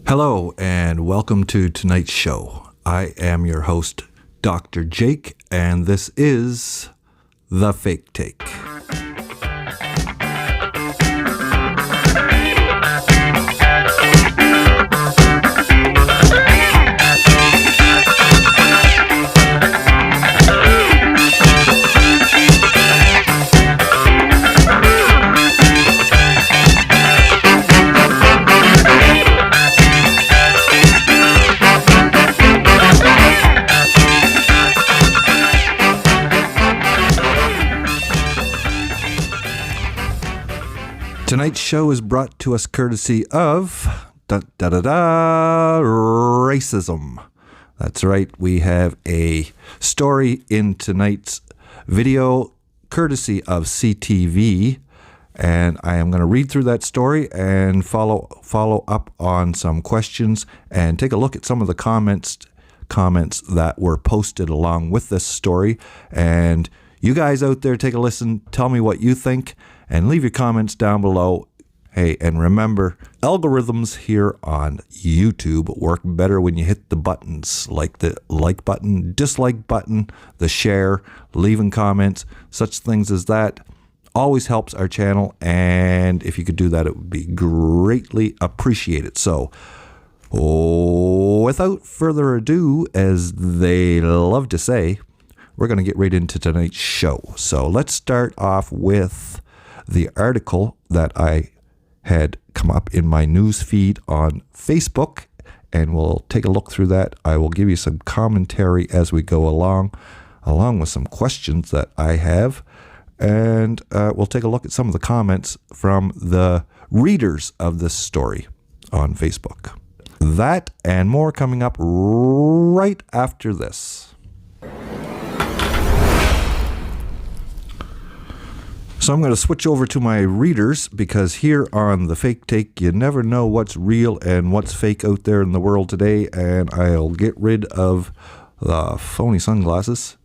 Hello and welcome to tonight's show. I am your host, Dr. Jake, and this is The Fake Take. Tonight's show is brought to us courtesy of racism. That's right, we have a story in tonight's video courtesy of CTV, and I am going to read through that story and follow up on some questions and take a look at some of the comments that were posted along with this story. And you guys out there, take a listen, tell me what you think, and leave your comments down below. Hey, and remember, algorithms here on YouTube work better when you hit the buttons, like the like button, dislike button, the share, leaving comments, such things as that. Always helps our channel, and if you could do that, it would be greatly appreciated. So, without further ado, as they love to say, we're going to get right into tonight's show. So let's start off with the article that I had come up in my news feed on Facebook, and we'll take a look through that. I will give you some commentary as we go along with some questions that I have, and we'll take a look at some of the comments from the readers of this story on Facebook. That and more coming up right after this. So I'm going to switch over to my readers, because here on The Fake Take, you never know what's real and what's fake out there in the world today, and I'll get rid of the phony sunglasses.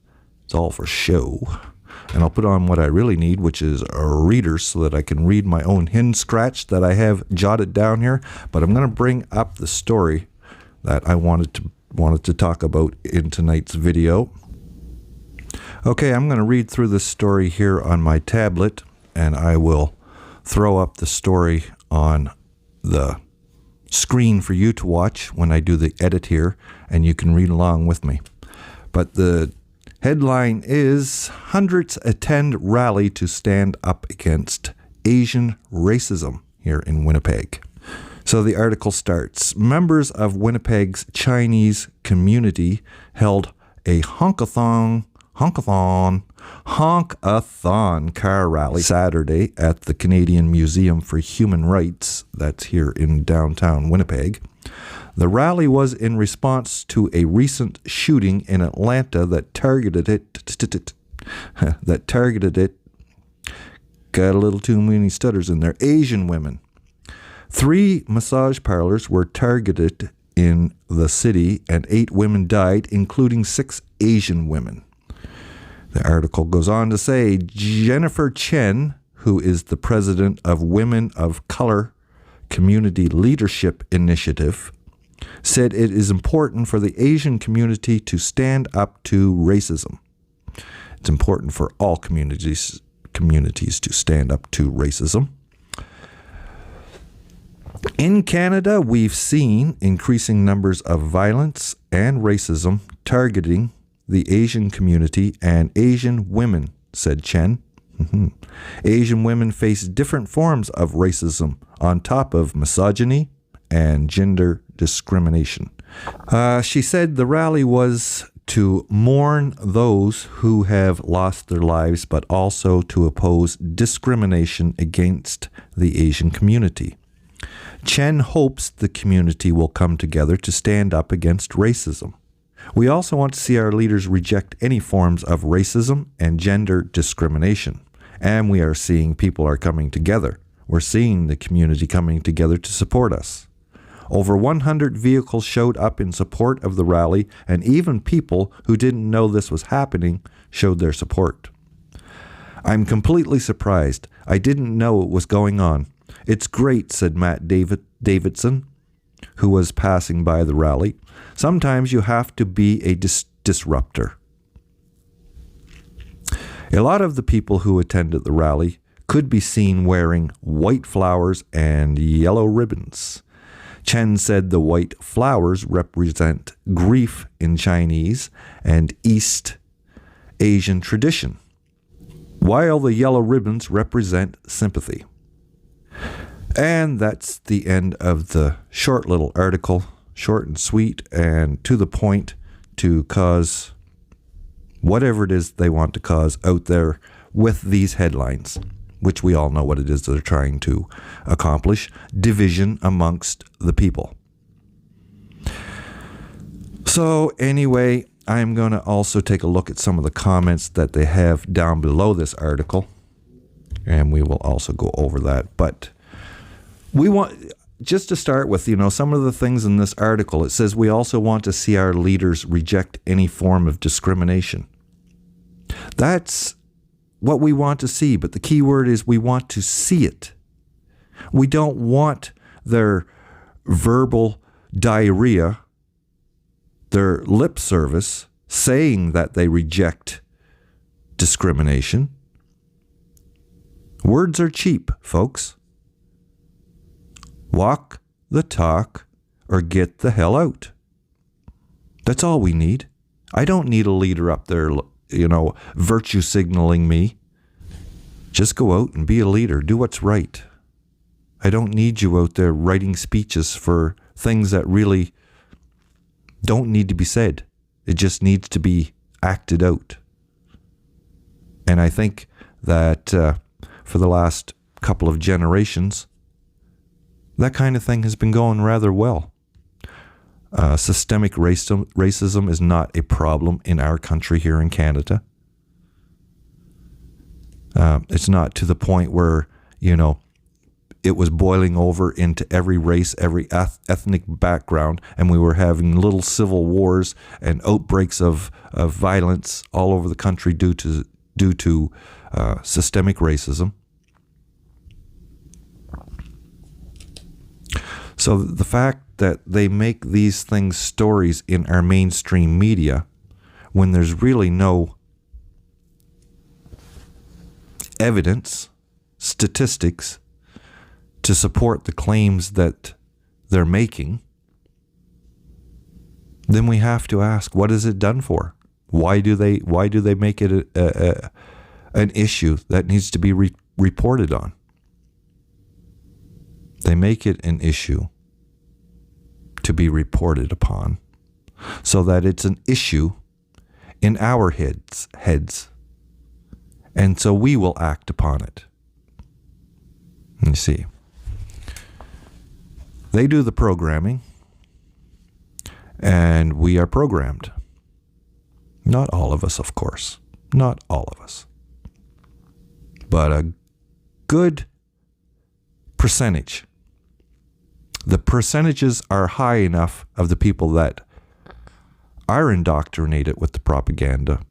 It's all for show. And I'll put on what I really need, which is a reader, so that I can read my own hen scratch that I have jotted down here. But I'm going to bring up the story that I wanted to talk about in tonight's video. Okay, I'm going to read through this story here on my tablet, and I will throw up the story on the screen for you to watch when I do the edit here, and you can read along with me. But the headline is, "Hundreds Attend Rally to Stand Up Against Asian Racism" here in Winnipeg. So the article starts, members of Winnipeg's Chinese community held a honkathon car rally Saturday at the Canadian Museum for Human Rights, that's here in downtown Winnipeg. The rally was in response to a recent shooting in Atlanta that targeted it, got a little too many stutters in there, Asian women. 3 massage parlors were targeted in the city, and 8 women died, including 6 Asian women. The article goes on to say, Jennifer Chen, who is the president of Women of Color Community Leadership Initiative, said it is important for the Asian community to stand up to racism. It's important for all communities to stand up to racism. In Canada, we've seen increasing numbers of violence and racism targeting the Asian community and Asian women, said Chen. Asian women face different forms of racism on top of misogyny and gender discrimination. She said the rally was to mourn those who have lost their lives, but also to oppose discrimination against the Asian community. Chen hopes the community will come together to stand up against racism. We also want to see our leaders reject any forms of racism and gender discrimination. And we are seeing people are coming together. We're seeing the community coming together to support us. Over 100 vehicles showed up in support of the rally, and even people who didn't know this was happening showed their support. I'm completely surprised. I didn't know it was going on. It's great, said Matt Davidson, who was passing by the rally, sometimes you have to be a disruptor. A lot of the people who attended the rally could be seen wearing white flowers and yellow ribbons. Chen said the white flowers represent grief in Chinese and East Asian tradition, while the yellow ribbons represent sympathy. And that's the end of the short little article, short and sweet and to the point, to cause whatever it is they want to cause out there with these headlines, which we all know what it is they're trying to accomplish: division amongst the people. So anyway, I'm going to also take a look at some of the comments that they have down below this article, and we will also go over that. But we want, just to start with, some of the things in this article. It says we also want to see our leaders reject any form of discrimination. That's what we want to see, but the key word is we want to see it. We don't want their verbal diarrhea, their lip service, saying that they reject discrimination. Words are cheap, folks. Walk the talk or get the hell out. That's all we need. I don't need a leader up there, virtue signaling me. Just go out and be a leader. Do what's right. I don't need you out there writing speeches for things that really don't need to be said. It just needs to be acted out. And I think that for the last couple of generations, that kind of thing has been going rather well. Systemic racism is not a problem in our country here in Canada. It's not to the point where, it was boiling over into every race, every ethnic background, and we were having little civil wars and outbreaks of violence all over the country due to systemic racism. So the fact that they make these things stories in our mainstream media when there's really no evidence, statistics to support the claims that they're making, then we have to ask, what is it done for? Why do they make it an issue that needs to be reported on? They make it an issue to be reported upon so that it's an issue in our heads. And so we will act upon it. You see, they do the programming, and we are programmed. Not all of us, of course. Not all of us. But a good percentage. The percentages are high enough of the people that are indoctrinated with the propaganda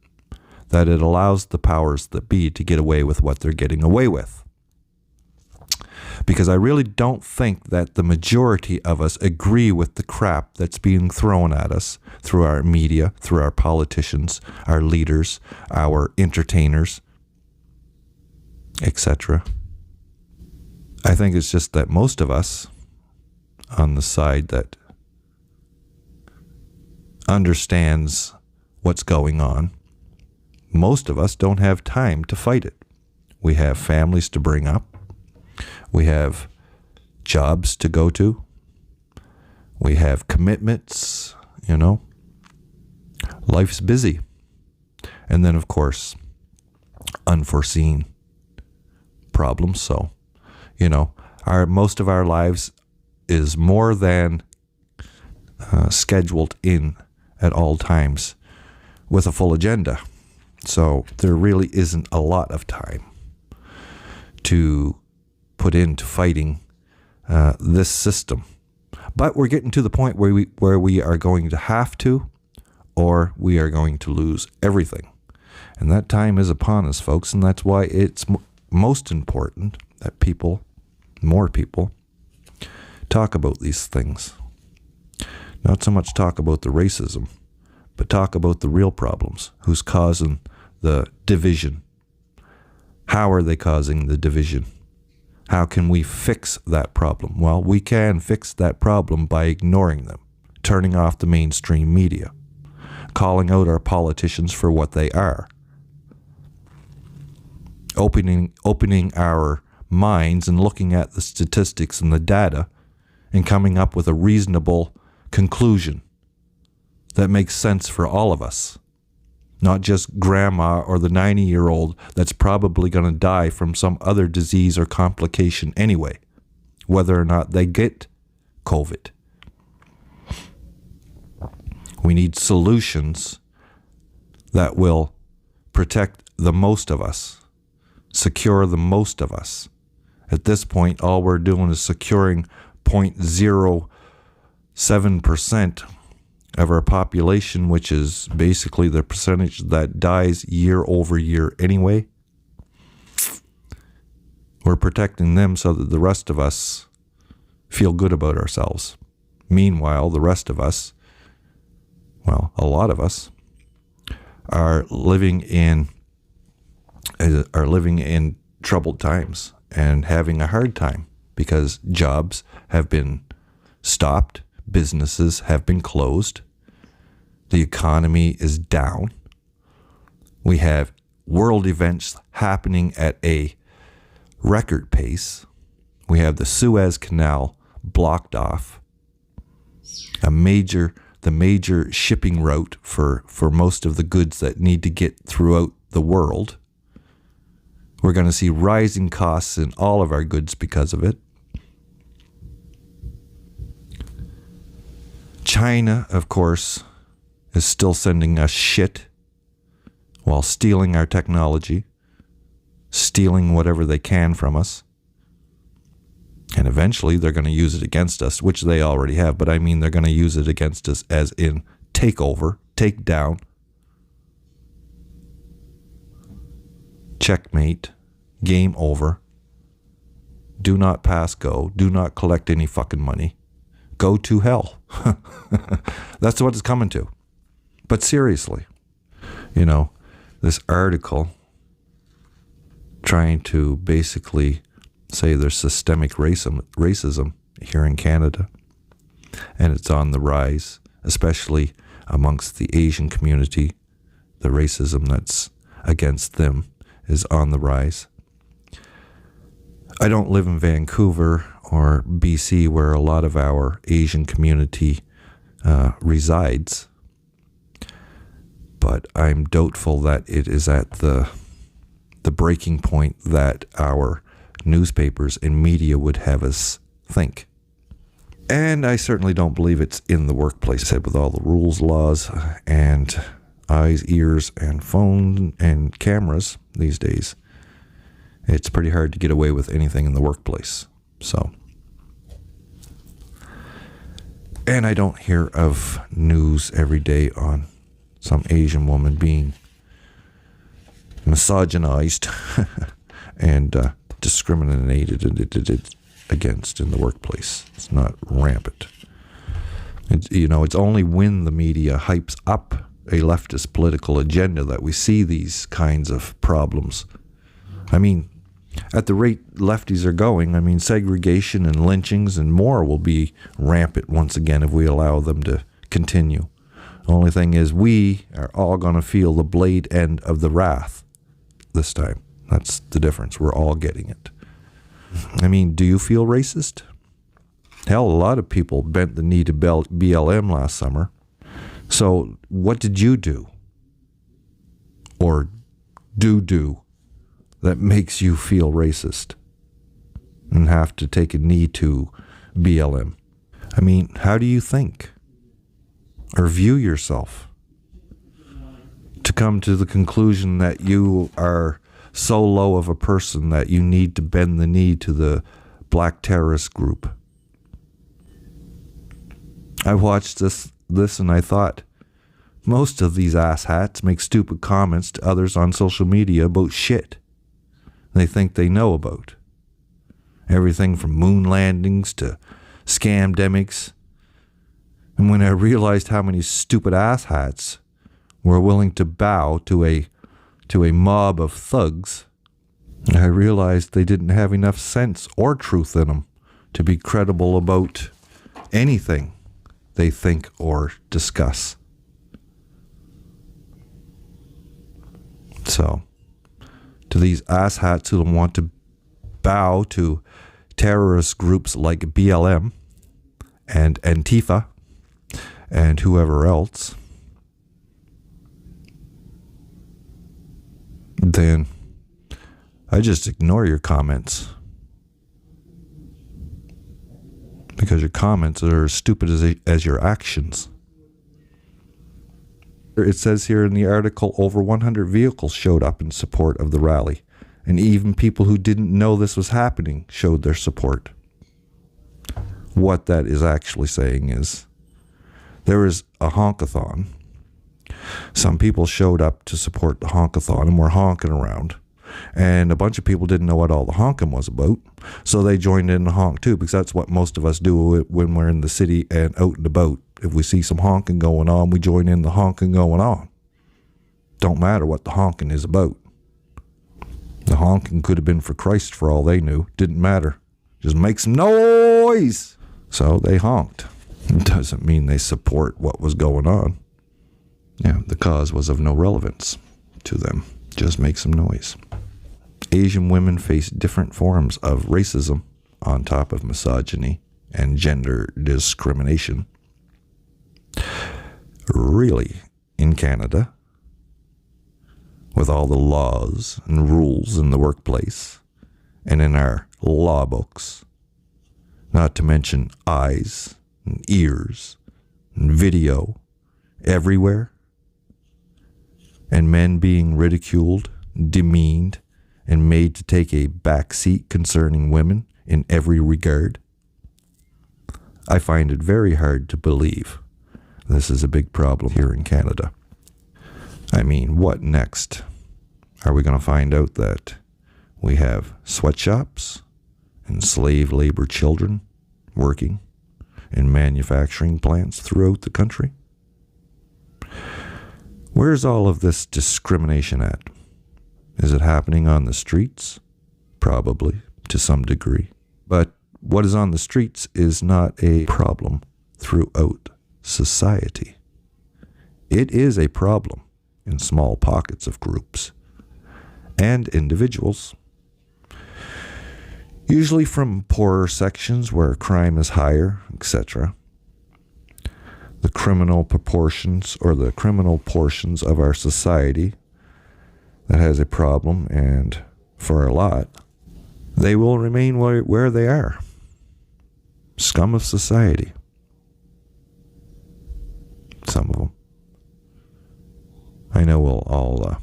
that it allows the powers that be to get away with what they're getting away with. Because I really don't think that the majority of us agree with the crap that's being thrown at us through our media, through our politicians, our leaders, our entertainers, etc. I think it's just that most of us on the side that understands what's going on, most of us don't have time to fight it. We have families to bring up. We have jobs to go to. We have commitments, Life's busy. And then, of course, unforeseen problems. So, most of our lives is more than scheduled in at all times with a full agenda. So there really isn't a lot of time to put into fighting this system. But we're getting to the point where we are going to have to, or we are going to lose everything. And that time is upon us, folks, and that's why it's most important that more people, talk about these things. Not so much talk about the racism, but talk about the real problems. Who's causing the division? How are they causing the division? How can we fix that problem? Well, we can fix that problem by ignoring them, turning off the mainstream media, calling out our politicians for what they are, opening our minds and looking at the statistics and the data and coming up with a reasonable conclusion that makes sense for all of us. Not just grandma or the 90-year-old that's probably going to die from some other disease or complication anyway, whether or not they get COVID. We need solutions that will protect the most of us, secure the most of us. At this point, all we're doing is securing 0.07% of our population, which is basically the percentage that dies year over year anyway. We're protecting them so that the rest of us feel good about ourselves. Meanwhile, the rest of us, well, a lot of us, are living in troubled times and having a hard time because jobs have been stopped. Businesses have been closed. The economy is down. We have world events happening at a record pace. We have the Suez Canal blocked off. The major shipping route for most of the goods that need to get throughout the world. We're going to see rising costs in all of our goods because of it. China, of course, is still sending us shit while stealing our technology, stealing whatever they can from us. And eventually they're going to use it against us, which they already have. But I mean, they're going to use it against us as in take over, take down, checkmate, game over. Do not pass go. Do not collect any fucking money. Go to hell. That's what it's coming to. But seriously, this article trying to basically say there's systemic racism here in Canada, and it's on the rise, especially amongst the Asian community. The racism that's against them is on the rise. I don't live in Vancouver or BC, where a lot of our Asian community resides, but I'm doubtful that it is at the breaking point that our newspapers and media would have us think. And I certainly don't believe it's in the workplace. Said with all the rules, laws, and eyes, ears, and phone and cameras these days, it's pretty hard to get away with anything in the workplace. So, and I don't hear of news every day on some Asian woman being misogynized and discriminated against in the workplace. It's not rampant. It's only when the media hypes up a leftist political agenda that we see these kinds of problems. I mean, at the rate lefties are going, segregation and lynchings and more will be rampant once again if we allow them to continue. The only thing is we are all going to feel the blade end of the wrath this time. That's the difference. We're all getting it. Do you feel racist? Hell, a lot of people bent the knee to BLM last summer. So what did you do? Or do that makes you feel racist and have to take a knee to BLM? How do you think or view yourself to come to the conclusion that you are so low of a person that you need to bend the knee to the black terrorist group? I watched this and I thought, most of these asshats make stupid comments to others on social media about shit they think they know about. Everything from moon landings to scamdemics And when I realized how many stupid asshats were willing to bow to a mob of thugs, I realized they didn't have enough sense or truth in them to be credible about anything they think or discuss. So, to these asshats who want to bow to terrorist groups like BLM and Antifa and whoever else, then I just ignore your comments. Because your comments are as stupid as your actions. It says here in the article, over 100 vehicles showed up in support of the rally, and even people who didn't know this was happening showed their support. What that is actually saying is, there is a honkathon. Some people showed up to support the honkathon and were honking around. And a bunch of people didn't know what all the honking was about, so they joined in the honk too, because that's what most of us do when we're in the city and out and about. If we see some honking going on, we join in the honking going on. Don't matter what the honking is about. The honking could have been for Christ for all they knew. Didn't matter. Just make some noise. So they honked. It doesn't mean they support what was going on. Yeah, the cause was of no relevance to them. Just make some noise. Asian women face different forms of racism on top of misogyny and gender discrimination. Really, in Canada, with all the laws and rules in the workplace and in our law books, not to mention eyes and ears and video everywhere, and men being ridiculed, demeaned, and made to take a back seat concerning women in every regard. I find it very hard to believe this is a big problem here in Canada. I mean, what next? Are we going to find out that we have sweatshops and slave labor children working in manufacturing plants throughout the country? Where's all of this discrimination at? Is it happening on the streets? Probably, to some degree. But what is on the streets is not a problem throughout society. It is a problem in small pockets of groups and individuals, usually from poorer sections where crime is higher, etc. The criminal proportions or the criminal portions of our society that has a problem, and for a lot, they will remain where they are. Scum of society. Some of them. I know we'll all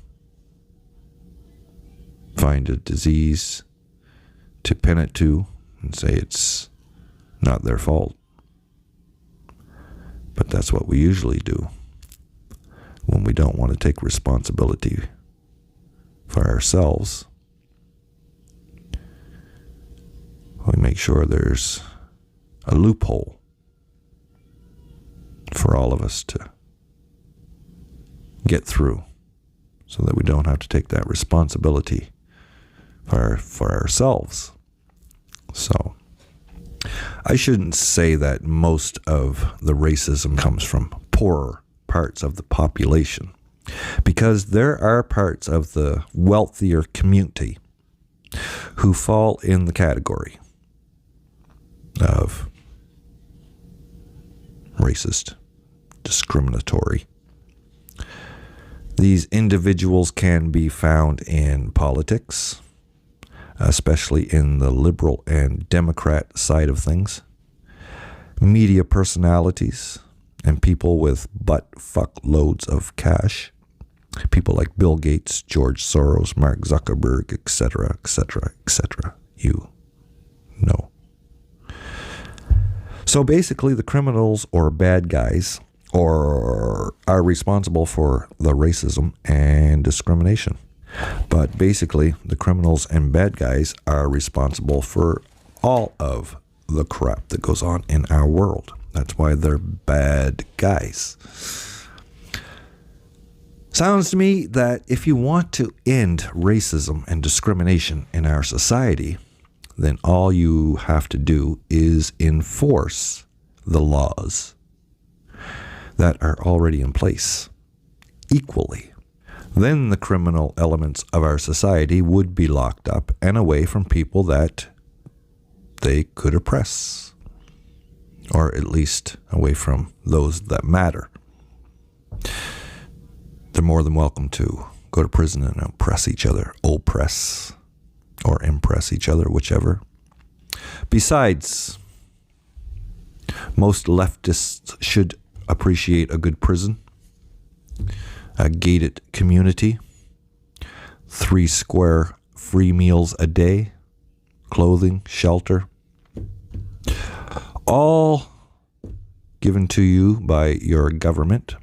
find a disease to pin it to and say it's not their fault. But that's what we usually do when we don't want to take responsibility for ourselves. We make sure there's a loophole for all of us to get through so that we don't have to take that responsibility for ourselves. So I shouldn't say that most of the racism comes from poorer parts of the population, because there are parts of the wealthier community who fall in the category of racist, discriminatory. These individuals can be found in politics, especially in the liberal and Democrat side of things, media personalities, and people with butt-fuck loads of cash. People like Bill Gates, George Soros, Mark Zuckerberg, etc., etc., etc. You know. So basically, the criminals or bad guys are responsible for the racism and discrimination. But basically, the criminals and bad guys are responsible for all of the crap that goes on in our world. That's why they're bad guys. Sounds to me that if you want to end racism and discrimination in our society, then all you have to do is enforce the laws that are already in place equally. Then the criminal elements of our society would be locked up and away from people that they could oppress, or at least away from those that matter. They're more than welcome to go to prison and oppress each other, oppress or impress each other, whichever. Besides, most leftists should appreciate a good prison, a gated community, 3 square free meals a day, clothing, shelter, all given to you by your government.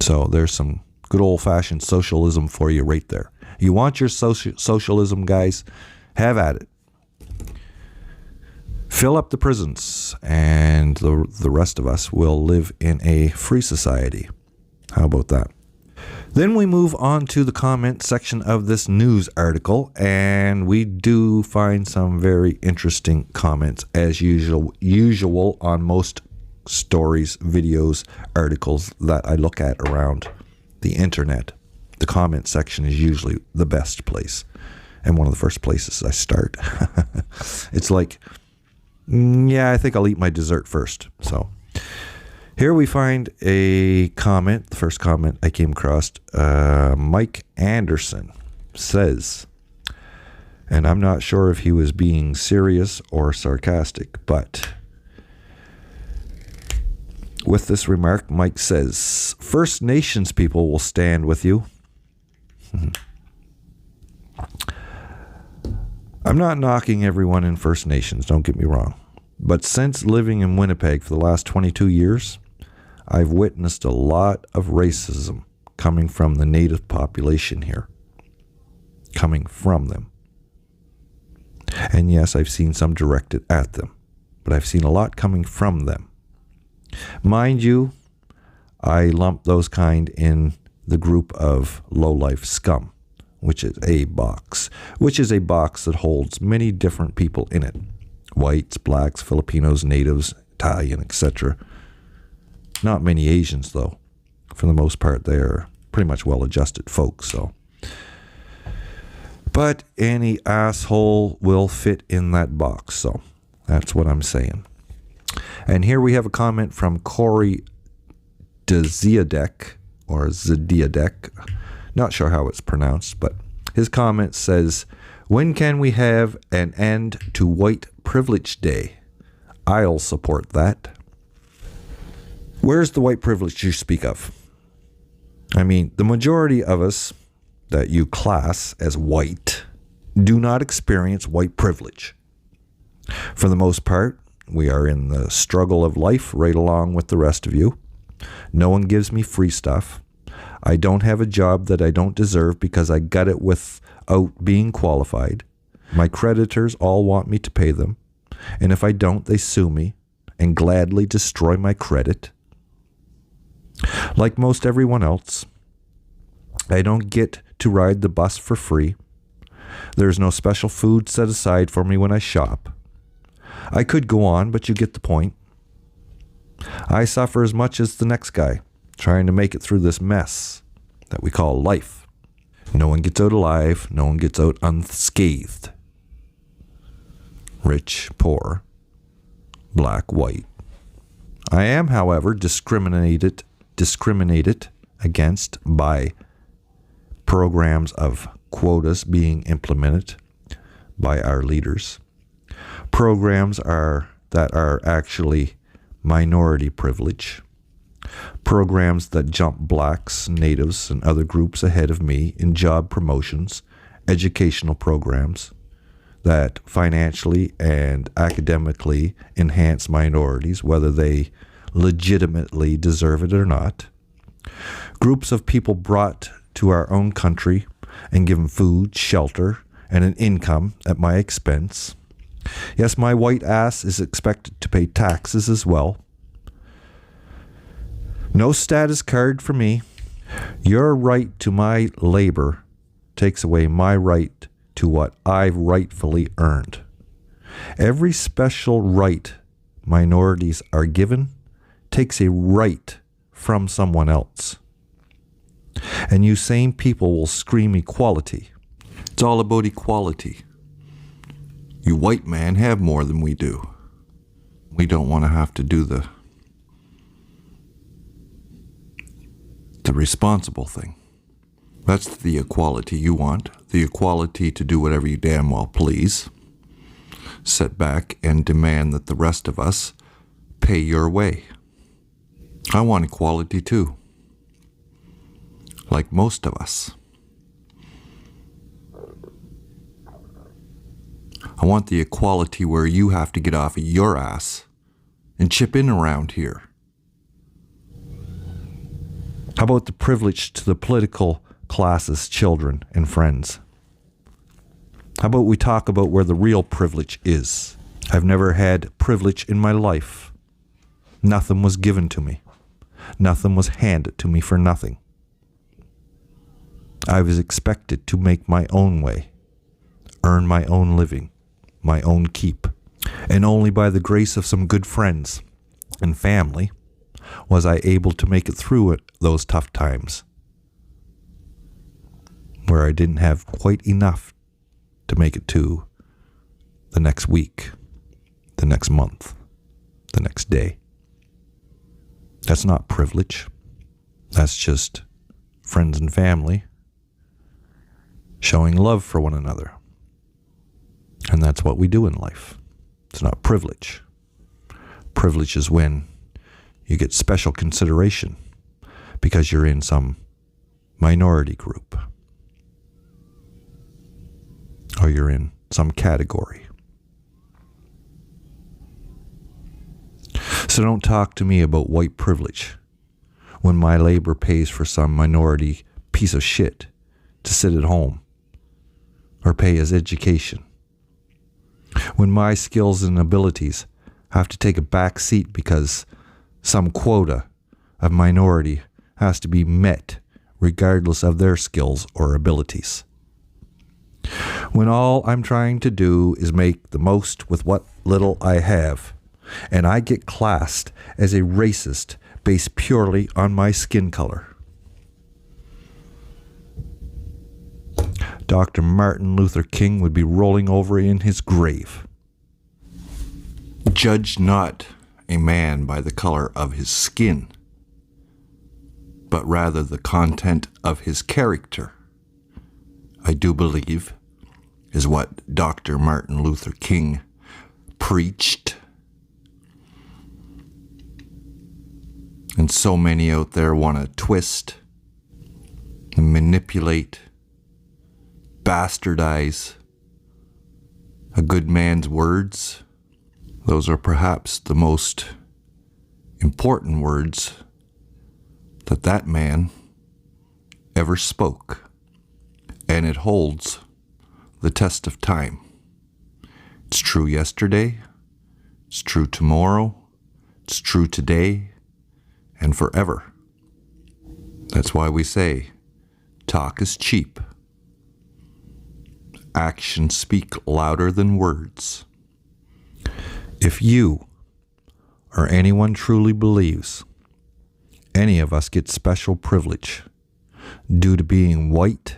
So there's some good old-fashioned socialism for you right there. You want your socialism, guys? Have at it. Fill up the prisons, and the rest of us will live in a free society. How about that? Then we move on to the comment section of this news article, and we do find some very interesting comments, as usual on most stories, videos, articles that I look at around the internet. The comment section is usually the best place and one of the first places I start. It's like, I think I'll eat my dessert first. So here we find a comment. The first comment I came across, Mike Anderson says, and I'm not sure if he was being serious or sarcastic, but with this remark, Mike says, First Nations people will stand with you. I'm not knocking everyone in First Nations, don't get me wrong. But since living in Winnipeg for the last 22 years, I've witnessed a lot of racism coming from the native population here. Coming from them. And yes, I've seen some directed at them, but I've seen a lot coming from them. Mind you, I lump those kind in the group of low-life scum, which is a box that holds many different people in it. Whites, blacks, Filipinos, natives, Italian, etc. Not many Asians, though. For the most part, they're pretty much well-adjusted folks, so. But any asshole will fit in that box, so that's what I'm saying. And here we have a comment from Corey Dziadek, or Zdiadek. Not sure how it's pronounced, but his comment says, when can we have an end to White Privilege Day? I'll support that. Where's the white privilege you speak of? I mean, the majority of us that you class as white do not experience white privilege. For the most part, we are in the struggle of life right along with the rest of you. No one gives me free stuff. I don't have a job that I don't deserve because I got it without being qualified. My creditors all want me to pay them. And if I don't, they sue me and gladly destroy my credit. Like most everyone else, I don't get to ride the bus for free. There's no special food set aside for me when I shop. I could go on, but you get the point. I suffer as much as the next guy, trying to make it through this mess that we call life. No one gets out alive. No one gets out unscathed. Rich, poor, black, white. I am, however, discriminated against by programs of quotas being implemented by our leaders. Programs that are actually minority privilege. Programs that jump blacks, natives, and other groups ahead of me in job promotions, educational programs that financially and academically enhance minorities, whether they legitimately deserve it or not. Groups of people brought to our own country and given food, shelter, and an income at my expense. Yes, my white ass is expected to pay taxes as well. No status card for me. Your right to my labor takes away my right to what I've rightfully earned. Every special right minorities are given takes a right from someone else. And you same people will scream equality. It's all about equality. You white men have more than we do. We don't want to have to do the responsible thing. That's the equality you want. The equality to do whatever you damn well please. Sit back and demand that the rest of us pay your way. I want equality too. Like most of us. I want the equality where you have to get off of your ass and chip in around here. How about the privilege to the political class's children and friends? How about we talk about where the real privilege is? I've never had privilege in my life. Nothing was given to me. Nothing was handed to me for nothing. I was expected to make my own way, earn my own living, my own keep. And only by the grace of some good friends and family was I able to make it through those tough times where I didn't have quite enough to make it to the next week, the next month, the next day. That's not privilege. That's just friends and family showing love for one another. And that's what we do in life. It's not privilege. Privilege is when you get special consideration because you're in some minority group or you're in some category. So don't talk to me about white privilege when my labor pays for some minority piece of shit to sit at home or pay his education. When my skills and abilities have to take a back seat because some quota of minority has to be met regardless of their skills or abilities. When all I'm trying to do is make the most with what little I have, and I get classed as a racist based purely on my skin color. Dr. Martin Luther King would be rolling over in his grave. Judge not a man by the color of his skin, but rather the content of his character, I do believe, is what Dr. Martin Luther King preached. And so many out there want to twist and manipulate, bastardize a good man's words. Those are perhaps the most important words that man ever spoke. And it holds the test of time. It's true yesterday, it's true tomorrow, it's true today, and forever. That's why we say, talk is cheap. Actions speak louder than words. If you or anyone truly believes any of us get special privilege due to being white,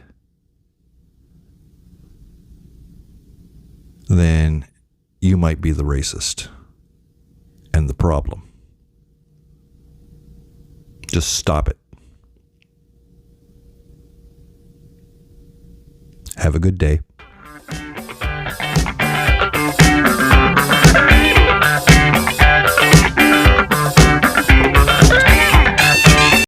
then you might be the racist and the problem. Just stop it. Have a good day.